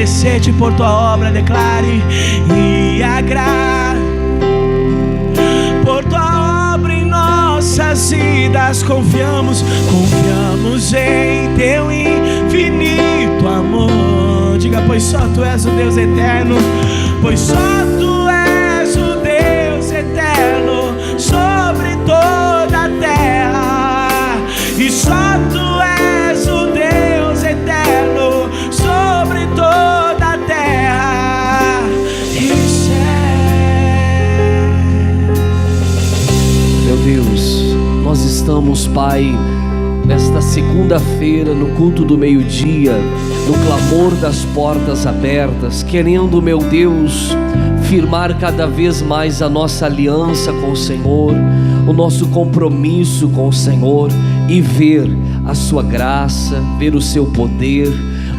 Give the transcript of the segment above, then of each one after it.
agradecer-te por tua obra, declare. E por tua obra em nossas vidas confiamos em teu infinito amor. Diga, pois só tu és o Deus eterno, pois só tu és o Deus eterno sobre toda a terra, e só tu és o Deus eterno sobre toda a terra e o céu. Meu Deus, nós estamos, Pai, nesta segunda-feira, no culto do meio-dia, no clamor das portas abertas, querendo, meu Deus, firmar cada vez mais a nossa aliança com o Senhor, o nosso compromisso com o Senhor, e ver a sua graça, ver o seu poder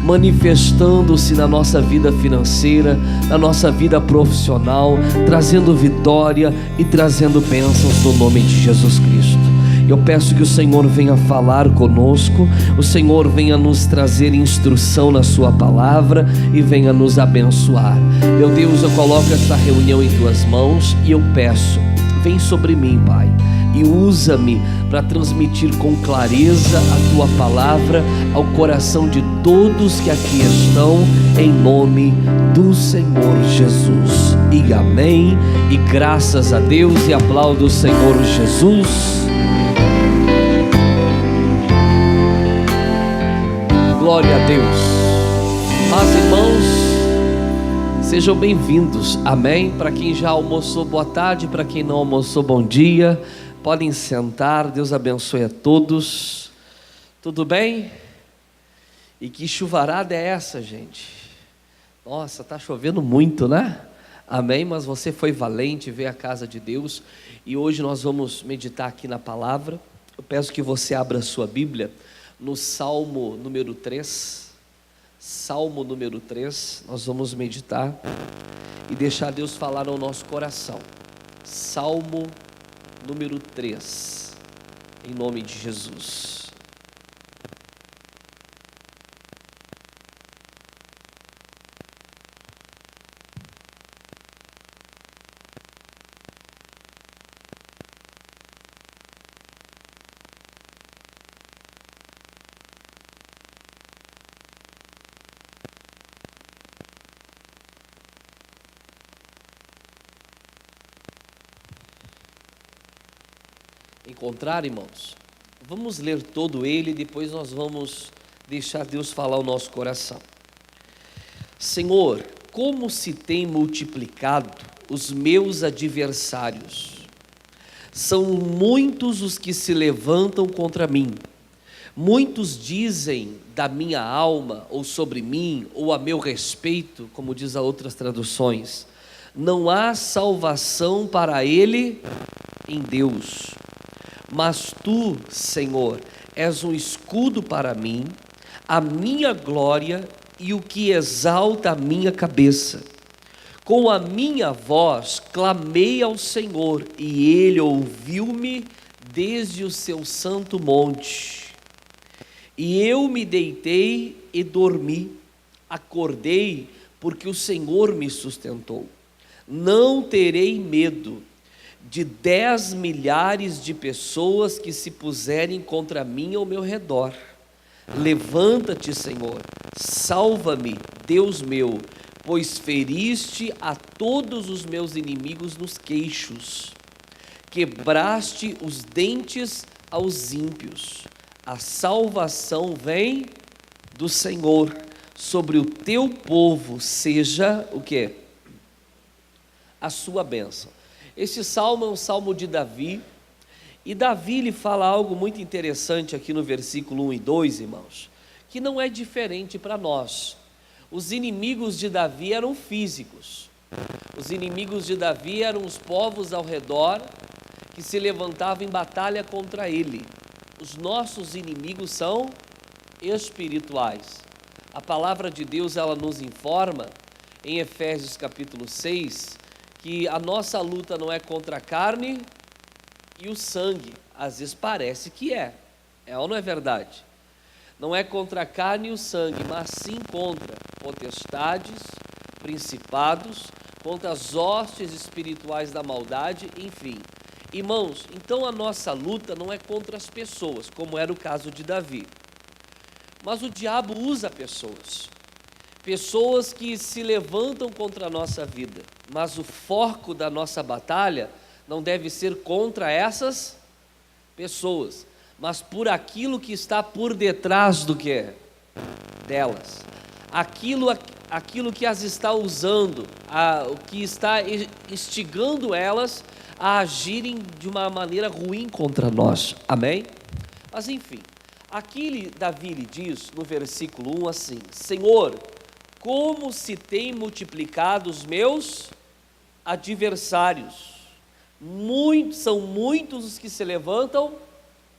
manifestando-se na nossa vida financeira, na nossa vida profissional, trazendo vitória e trazendo bênçãos no nome de Jesus Cristo. Eu peço que o Senhor venha falar conosco, o Senhor venha nos trazer instrução na sua palavra e venha nos abençoar. Meu Deus, eu coloco essa reunião em tuas mãos e eu peço, vem sobre mim, Pai, e usa-me para transmitir com clareza a tua palavra ao coração de todos que aqui estão, em nome do Senhor Jesus. E amém, e graças a Deus, e aplaudo o Senhor Jesus. Glória a Deus. Paz, irmãos, sejam bem-vindos, amém. Para quem já almoçou, boa tarde. Para quem não almoçou, bom dia. Podem sentar, Deus abençoe a todos. Tudo bem? E que chuvarada é essa, gente? Nossa, está chovendo muito, né? Amém, mas você foi valente, veio à casa de Deus. E hoje nós vamos meditar aqui na palavra. Eu peço que você abra a sua Bíblia no Salmo número 3. Salmo número 3, nós vamos meditar e deixar Deus falar ao nosso coração. Salmo número 3, em nome de Jesus. Encontrar, irmãos? Vamos ler todo ele e depois nós vamos deixar Deus falar ao nosso coração. Senhor, como se tem multiplicado os meus adversários. São muitos os que se levantam contra mim. Muitos dizem da minha alma, ou sobre mim, ou a meu respeito, como diz as outras traduções: não há salvação para ele em Deus. Mas tu, Senhor, és um escudo para mim, a minha glória e o que exalta a minha cabeça. Com a minha voz clamei ao Senhor, e Ele ouviu-me desde o seu santo monte. E eu me deitei e dormi, acordei, porque o Senhor me sustentou. Não terei medo de 10 milhares de pessoas que se puserem contra mim ao meu redor. Levanta-te, Senhor, salva-me, Deus meu, pois feriste a todos os meus inimigos nos queixos. Quebraste os dentes aos ímpios. A salvação vem do Senhor. Sobre o teu povo seja o quê? A sua bênção. Este salmo é um salmo de Davi, e Davi lhe fala algo muito interessante aqui no versículo 1 e 2, irmãos, que não é diferente para nós. Os inimigos de Davi eram físicos, os inimigos de Davi eram os povos ao redor que se levantavam em batalha contra ele. Os nossos inimigos são espirituais. A palavra de Deus, ela nos informa em Efésios capítulo 6, que a nossa luta não é contra a carne e o sangue. Às vezes parece que é ou não é verdade? Não é contra a carne e o sangue, mas sim contra potestades, principados, contra as hostes espirituais da maldade, enfim. Irmãos, então a nossa luta não é contra as pessoas, como era o caso de Davi. Mas o diabo usa pessoas que se levantam contra a nossa vida. Mas o foco da nossa batalha não deve ser contra essas pessoas, mas por aquilo que está por detrás do que? Delas. Aquilo que as está usando, o que está instigando elas a agirem de uma maneira ruim contra nós. Amém? Mas enfim, aqui Davi lhe diz no versículo 1 assim: Senhor, como se tem multiplicado os meus adversários, são muitos os que se levantam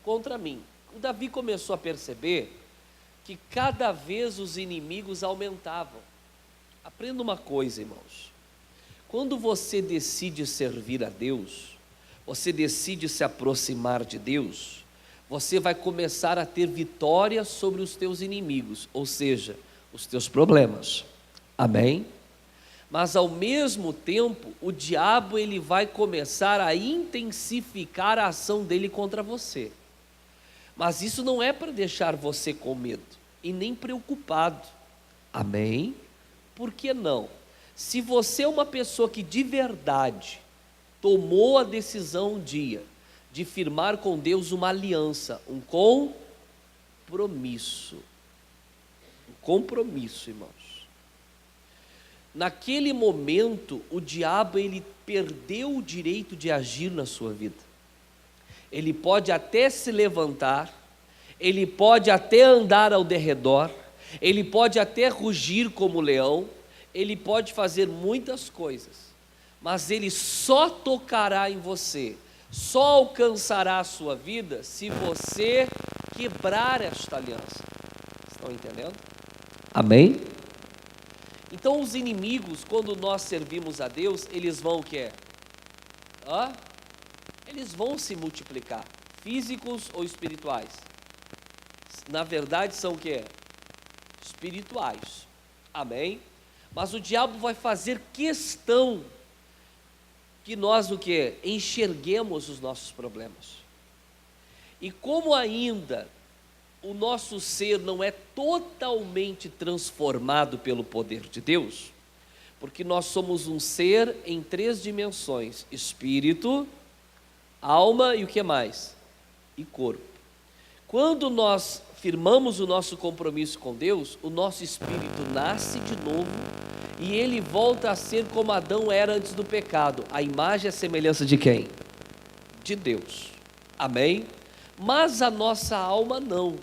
contra mim. O Davi começou a perceber que cada vez os inimigos aumentavam. Aprenda uma coisa, irmãos: quando você decide servir a Deus, você decide se aproximar de Deus, você vai começar a ter vitória sobre os teus inimigos, ou seja, os teus problemas. Amém? Mas ao mesmo tempo, o diabo ele vai começar a intensificar a ação dele contra você. Mas isso não é para deixar você com medo e nem preocupado. Amém? Por que não? Se você é uma pessoa que de verdade tomou a decisão um dia de firmar com Deus uma aliança, um compromisso. Um compromisso, irmãos. Naquele momento, o diabo ele perdeu o direito de agir na sua vida. Ele pode até se levantar, ele pode até andar ao derredor, ele pode até rugir como leão, ele pode fazer muitas coisas, mas ele só tocará em você, só alcançará a sua vida se você quebrar esta aliança. Estão entendendo? Amém? Então os inimigos, quando nós servimos a Deus, eles vão o quê? Eles vão se multiplicar, físicos ou espirituais. Na verdade são o quê? Espirituais. Amém? Mas o diabo vai fazer questão que nós o quê? Enxerguemos os nossos problemas. E como ainda o nosso ser não é totalmente transformado pelo poder de Deus, porque nós somos um ser em 3 dimensões: espírito, alma e o que mais? E corpo. Quando nós firmamos o nosso compromisso com Deus, o nosso espírito nasce de novo e ele volta a ser como Adão era antes do pecado. A imagem e a semelhança de quem? De Deus. Amém? Mas a nossa alma não.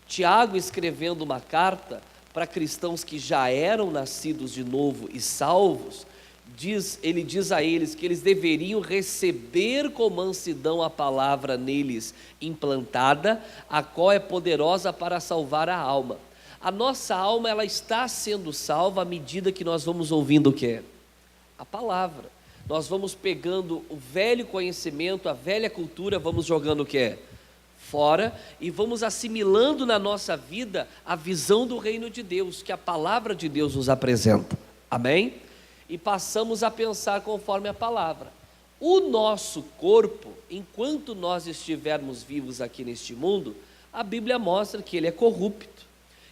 Tiago, escrevendo uma carta para cristãos que já eram nascidos de novo e salvos, ele diz a eles que eles deveriam receber com mansidão a palavra neles implantada, a qual é poderosa para salvar a alma. A nossa alma ela está sendo salva à medida que nós vamos ouvindo o que? A palavra. Nós vamos pegando o velho conhecimento, a velha cultura, vamos jogando o que? Fora, e vamos assimilando na nossa vida a visão do reino de Deus, que a palavra de Deus nos apresenta. Amém? E passamos a pensar conforme a palavra. O nosso corpo, enquanto nós estivermos vivos aqui neste mundo, a Bíblia mostra que ele é corrupto,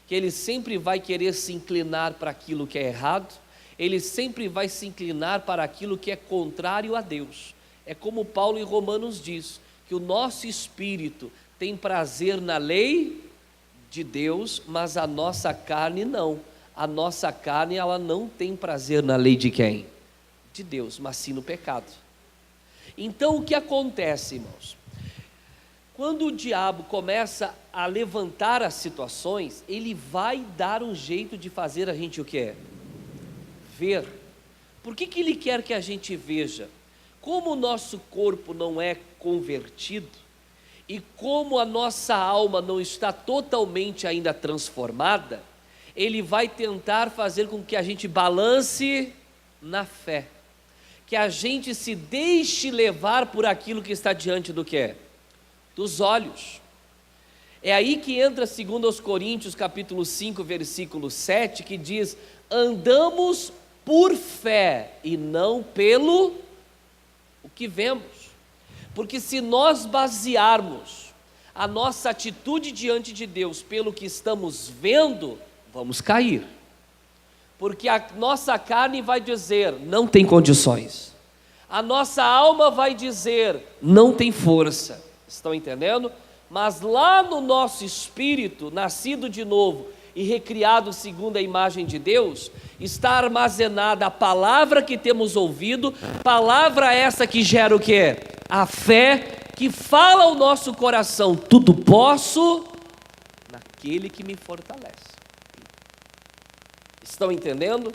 que ele sempre vai querer se inclinar para aquilo que é errado, ele sempre vai se inclinar para aquilo que é contrário a Deus. É como Paulo em Romanos diz, que o nosso espírito tem prazer na lei de Deus, mas a nossa carne não. A nossa carne ela não tem prazer na lei de quem? De Deus, mas sim no pecado. Então o que acontece, irmãos? Quando o diabo começa a levantar as situações, ele vai dar um jeito de fazer a gente o que? Ver. Por que ele quer que a gente veja? Como o nosso corpo não é convertido, e como a nossa alma não está totalmente ainda transformada, ele vai tentar fazer com que a gente balance na fé, que a gente se deixe levar por aquilo que está diante do que? Dos olhos. É aí que entra 2 Coríntios capítulo 5, versículo 7, que diz: andamos por fé e não pelo o que vemos. Porque se nós basearmos a nossa atitude diante de Deus pelo que estamos vendo, vamos cair. Porque a nossa carne vai dizer, não tem condições. A nossa alma vai dizer, não tem força. Estão entendendo? Mas lá no nosso espírito, nascido de novo e recriado segundo a imagem de Deus, está armazenada a palavra que temos ouvido, palavra essa que gera o quê? A fé, que fala ao nosso coração, tudo posso naquele que me fortalece. Estão entendendo?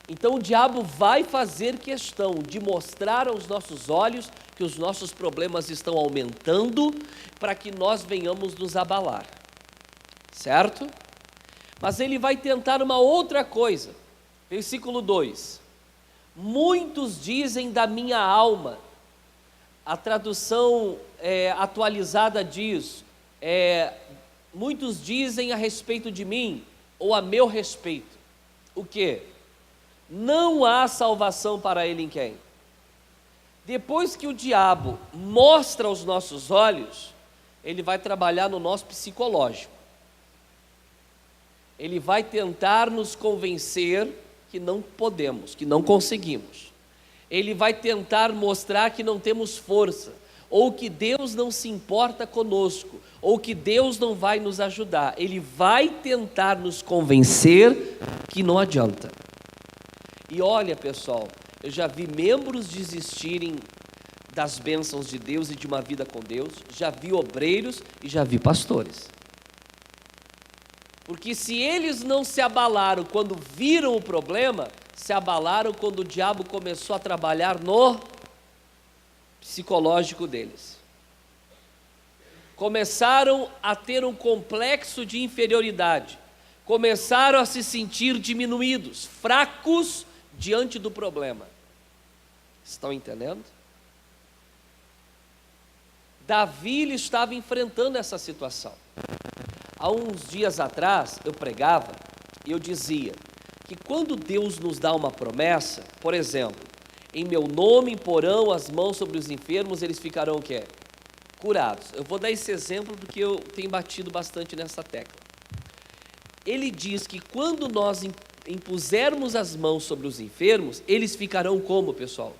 Então o diabo vai fazer questão de mostrar aos nossos olhos que os nossos problemas estão aumentando, para que nós venhamos nos abalar, certo? Mas ele vai tentar uma outra coisa, versículo 2: muitos dizem da minha alma. A tradução atualizada diz, muitos dizem a respeito de mim, ou a meu respeito, o quê? Não há salvação para ele em quem? Depois que o diabo mostra aos nossos olhos, ele vai trabalhar no nosso psicológico. Ele vai tentar nos convencer que não podemos, que não conseguimos. Ele vai tentar mostrar que não temos força, ou que Deus não se importa conosco, ou que Deus não vai nos ajudar. Ele vai tentar nos convencer que não adianta. E olha, pessoal, eu já vi membros desistirem das bênçãos de Deus e de uma vida com Deus, já vi obreiros e já vi pastores. Porque se eles não se abalaram quando viram o problema, se abalaram quando o diabo começou a trabalhar no psicológico deles. Começaram a ter um complexo de inferioridade, começaram a se sentir diminuídos, fracos diante do problema. Estão entendendo? Davi ele estava enfrentando essa situação. Há uns dias atrás eu pregava e eu dizia que quando Deus nos dá uma promessa, por exemplo, em meu nome imporão as mãos sobre os enfermos, eles ficarão o quê? Curados. Eu vou dar esse exemplo porque eu tenho batido bastante nessa tecla. Ele diz que quando nós impusermos as mãos sobre os enfermos, eles ficarão como, pessoal?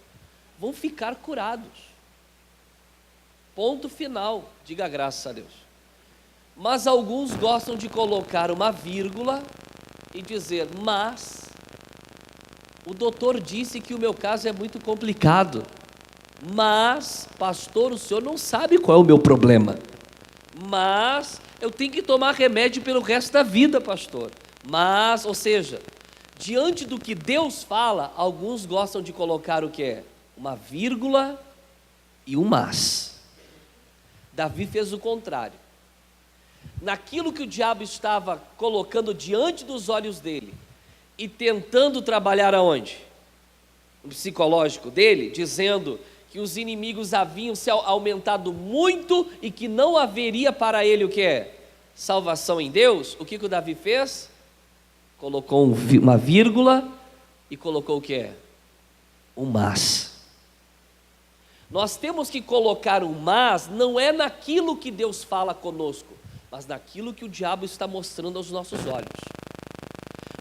Vão ficar curados. Ponto final. Diga graças a Deus. Mas alguns gostam de colocar uma vírgula e dizer, mas o doutor disse que o meu caso é muito complicado. Mas, pastor, o senhor não sabe qual é o meu problema. Mas eu tenho que tomar remédio pelo resto da vida, pastor. Mas, ou seja, diante do que Deus fala, alguns gostam de colocar o que é? Uma vírgula e um mas. Davi fez o contrário. Naquilo que o diabo estava colocando diante dos olhos dele e tentando trabalhar aonde? No psicológico dele, dizendo que os inimigos haviam se aumentado muito e que não haveria para ele o que é? Salvação em Deus. O que o Davi fez? Colocou uma vírgula e colocou o que é? Um mas. Nós temos que colocar um mas, não é naquilo que Deus fala conosco, mas naquilo que o diabo está mostrando aos nossos olhos.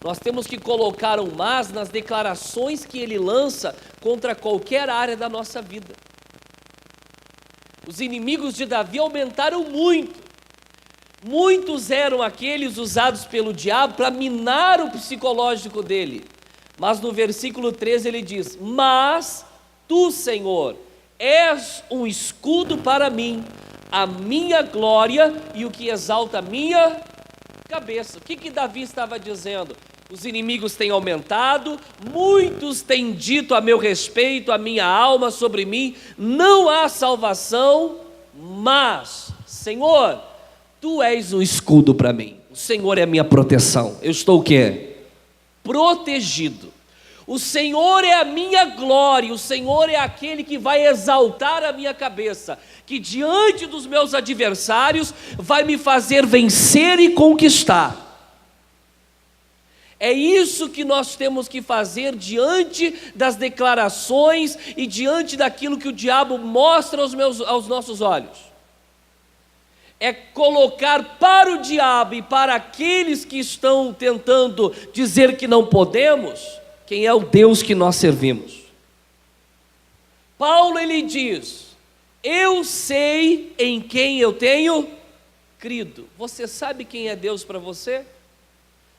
Nós temos que colocar um mas nas declarações que ele lança contra qualquer área da nossa vida. Os inimigos de Davi aumentaram muito. Muitos eram aqueles usados pelo diabo para minar o psicológico dele. Mas no versículo 13 ele diz, mas tu, Senhor, és um escudo para mim, a minha glória e o que exalta a minha cabeça. O que Davi estava dizendo? Os inimigos têm aumentado, muitos têm dito a meu respeito, a minha alma sobre mim, não há salvação, mas, Senhor, tu és um escudo para mim, o Senhor é a minha proteção, eu estou o quê? Protegido. O Senhor é a minha glória, o Senhor é aquele que vai exaltar a minha cabeça, que diante dos meus adversários vai me fazer vencer e conquistar. É isso que nós temos que fazer diante das declarações e diante daquilo que o diabo mostra aos nossos olhos. É colocar para o diabo e para aqueles que estão tentando dizer que não podemos, quem é o Deus que nós servimos. Paulo, ele diz: eu sei em quem eu tenho crido. Você sabe quem é Deus para você?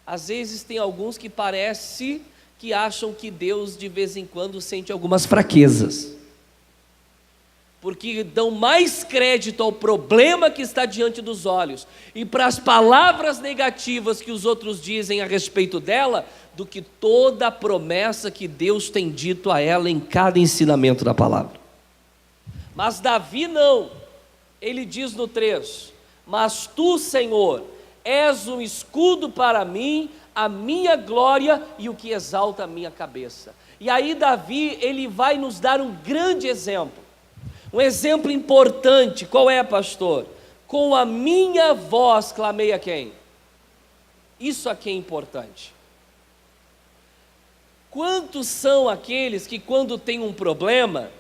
Às vezes tem alguns que parece que acham que Deus de vez em quando sente algumas fraquezas, porque dão mais crédito ao problema que está diante dos olhos e para as palavras negativas que os outros dizem a respeito dela, do que toda a promessa que Deus tem dito a ela em cada ensinamento da palavra. Mas Davi não, ele diz no 3: mas tu, Senhor, és um escudo para mim, a minha glória e o que exalta a minha cabeça. E aí Davi, ele vai nos dar um grande exemplo, um exemplo importante. Qual é, pastor? Com a minha voz clamei a quem? Isso aqui é importante. Quantos são aqueles que quando tem um problema,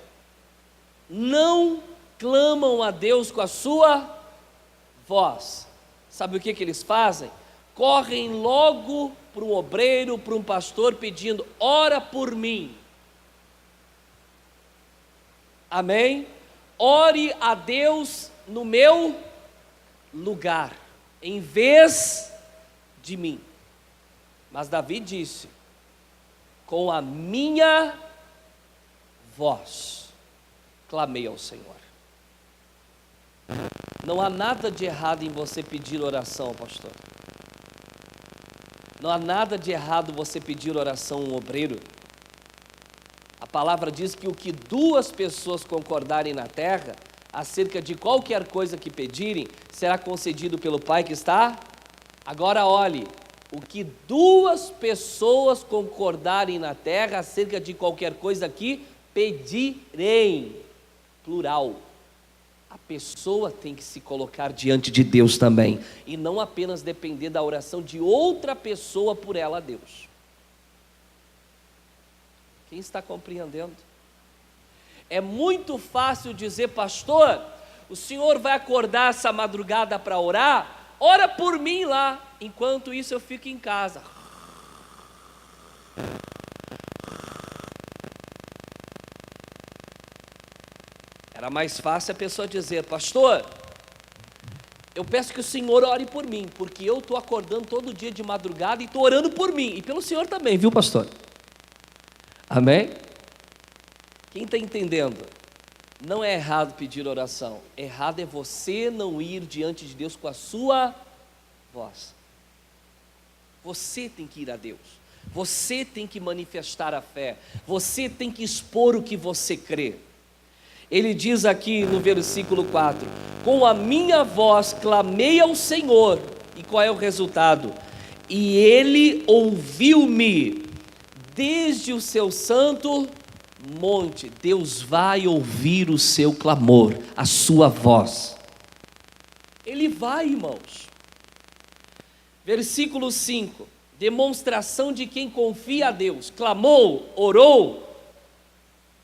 não clamam a Deus com a sua voz? Sabe o que eles fazem? Correm logo para um obreiro, para um pastor, pedindo: ora por mim. Amém? Ore a Deus no meu lugar, em vez de mim. Mas Davi disse: com a minha voz clamei ao Senhor. Não há nada de errado em você pedir oração, pastor. Não há nada de errado você pedir oração a um obreiro. A palavra diz que o que duas pessoas concordarem na terra, acerca de qualquer coisa que pedirem, será concedido pelo Pai que está. Agora olhe, o que duas pessoas concordarem na terra, acerca de qualquer coisa que pedirem, plural. A pessoa tem que se colocar diante de Deus também, e não apenas depender da oração de outra pessoa por ela a Deus. Quem está compreendendo? É muito fácil dizer: pastor, o senhor vai acordar essa madrugada para orar? Ora por mim lá, enquanto isso eu fico em casa. Era mais fácil a pessoa dizer: pastor, eu peço que o senhor ore por mim, porque eu estou acordando todo dia de madrugada e estou orando por mim, e pelo senhor também, viu, pastor? Amém? Quem está entendendo? Não é errado pedir oração, errado é você não ir diante de Deus com a sua voz. Você tem que ir a Deus, você tem que manifestar a fé, você tem que expor o que você crê. Ele diz aqui no versículo 4: com a minha voz clamei ao Senhor, e qual é o resultado? E Ele ouviu-me desde o seu santo monte. Deus vai ouvir o seu clamor, a sua voz. Ele vai, irmãos. Versículo 5, demonstração de quem confia a Deus. Clamou, orou,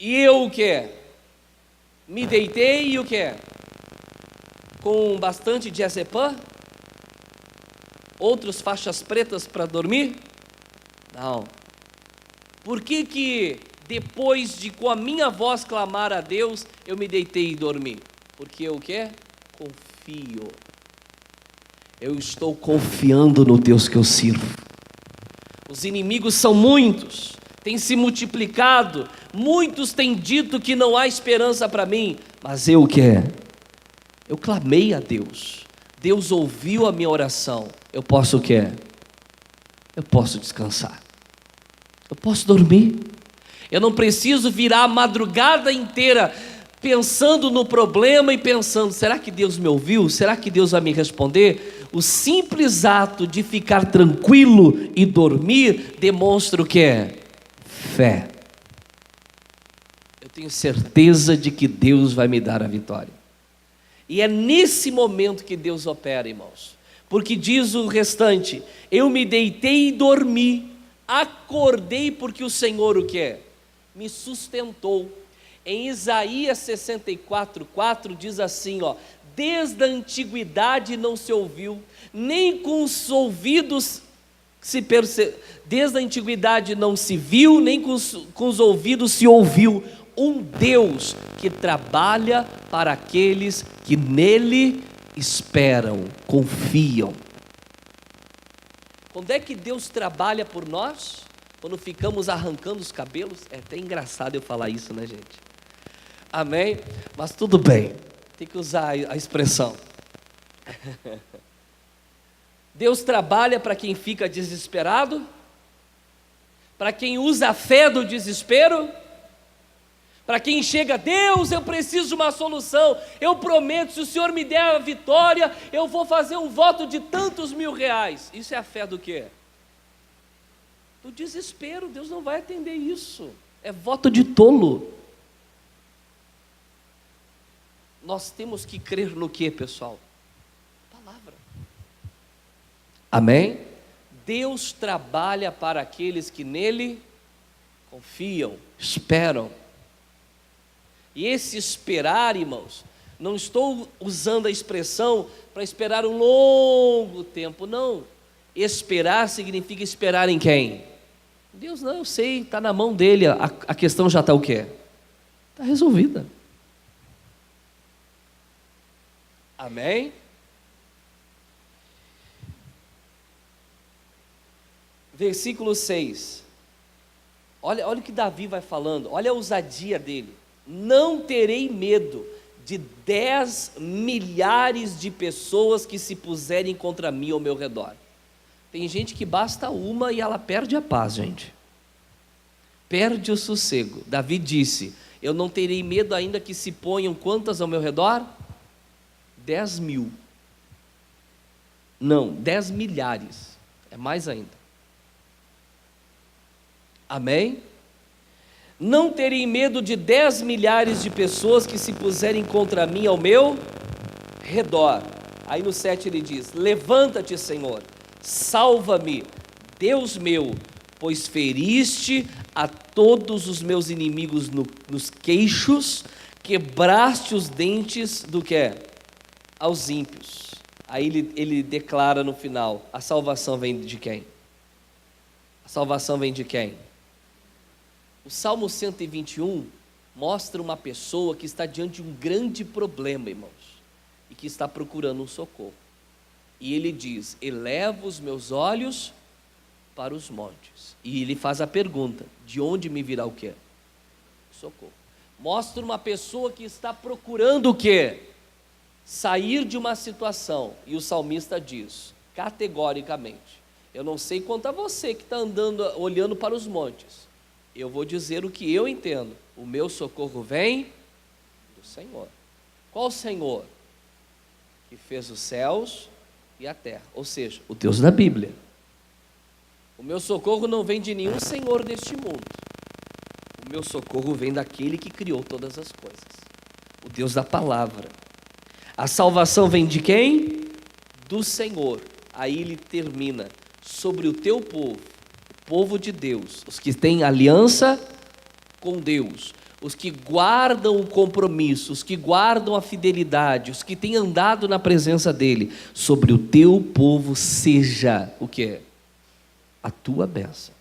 e eu o que? Me deitei e o que? Com bastante diazepam? Outros faixas pretas para dormir? Não. Por que depois de com a minha voz clamar a Deus, eu me deitei e dormi? Porque eu o que? Confio. Eu estou confiando no Deus que eu sirvo. Os inimigos são muitos, têm se multiplicado, muitos têm dito que não há esperança para mim, mas eu o que? Eu clamei a Deus, Deus ouviu a minha oração. Eu posso o que? Eu posso descansar, eu posso dormir. Eu não preciso virar a madrugada inteira pensando no problema e pensando: será que Deus me ouviu? Será que Deus vai me responder? O simples ato de ficar tranquilo e dormir demonstra o que é? fé. Eu tenho certeza de que Deus vai me dar a vitória. E é nesse momento que Deus opera, irmãos. Porque diz o restante: eu me deitei e dormi, acordei porque o Senhor o que é? Me sustentou. Em Isaías 64:4 diz assim, ó: desde a antiguidade não se ouviu, nem com os ouvidos desde a antiguidade não se viu, nem com os ouvidos se ouviu um Deus que trabalha para aqueles que nele esperam, confiam. Quando é que Deus trabalha por nós? Quando ficamos arrancando os cabelos. É até engraçado eu falar isso, né, gente? Amém? Mas tudo bem, tem que usar a expressão. Deus trabalha para quem fica desesperado, para quem usa a fé do desespero, para quem chega: Deus, eu preciso de uma solução, eu prometo, se o Senhor me der a vitória, eu vou fazer um voto de tantos mil reais. Isso é a fé do quê? Do desespero. Deus não vai atender isso, é voto de tolo. Nós temos que crer no que, pessoal? Palavra. Amém? Deus trabalha para aqueles que nele confiam, esperam. E esse esperar, irmãos, não estou usando a expressão para esperar um longo tempo, não. Esperar significa esperar em quem? Deus. Não, eu sei, está na mão dele, a questão já está o quê? Está resolvida. Amém? Versículo 6. Olha o que Davi vai falando, olha a ousadia dele. Não terei medo de 10 milhares de pessoas que se puserem contra mim ao meu redor. Tem gente que basta uma e ela perde a paz, gente. Perde o sossego. Davi disse: eu não terei medo ainda que se ponham quantas ao meu redor? 10 mil. Não, 10 milhares. É mais ainda. Amém? Não terei medo de 10 milhares de pessoas que se puserem contra mim ao meu redor. Aí no 7 ele diz: levanta-te, Senhor, salva-me, Deus meu, pois feriste a todos os meus inimigos nos queixos, quebraste os dentes do que? Aos ímpios. Aí ele declara no final: a salvação vem de quem? A salvação vem de quem? O Salmo 121 mostra uma pessoa que está diante de um grande problema, irmãos, e que está procurando um socorro. E ele diz: eleva os meus olhos para os montes. E ele faz a pergunta: de onde me virá o quê? Socorro. Mostra uma pessoa que está procurando o quê? Sair de uma situação. E o salmista diz, categoricamente: eu não sei quanto a você que está andando, olhando para os montes. Eu vou dizer o que eu entendo. O meu socorro vem do Senhor. Qual Senhor? Que fez os céus e a terra. Ou seja, o Deus da Bíblia. O meu socorro não vem de nenhum senhor deste mundo. O meu socorro vem daquele que criou todas as coisas. O Deus da palavra. A salvação vem de quem? Do Senhor. Aí ele termina: sobre o teu povo, o povo de Deus, os que têm aliança com Deus, os que guardam o compromisso, os que guardam a fidelidade, os que têm andado na presença dele, sobre o teu povo seja o que? A tua bênção.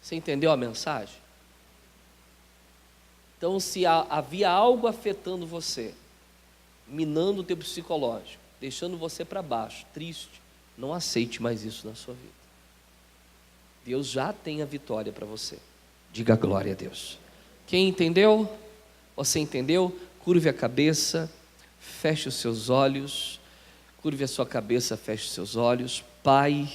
Você entendeu a mensagem? Então, se havia algo afetando você, minando o teu psicológico, deixando você para baixo, triste, não aceite mais isso na sua vida. Deus já tem a vitória para você. Diga glória a Deus. Quem entendeu? Você entendeu? Curve a cabeça, feche os seus olhos, curve a sua cabeça, feche os seus olhos. Pai,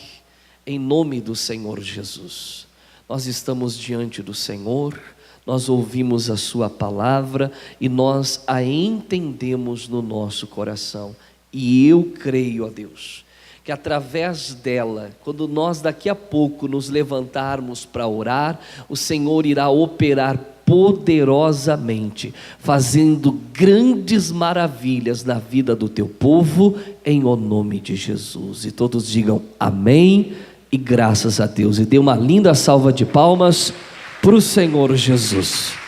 em nome do Senhor Jesus, nós estamos diante do Senhor, nós ouvimos a sua palavra e nós a entendemos no nosso coração. E eu creio, ó Deus, que através dela, quando nós daqui a pouco nos levantarmos para orar, o Senhor irá operar poderosamente, fazendo grandes maravilhas na vida do teu povo, em o nome de Jesus. E todos digam amém e graças a Deus. E dê uma linda salva de palmas para o Senhor Jesus.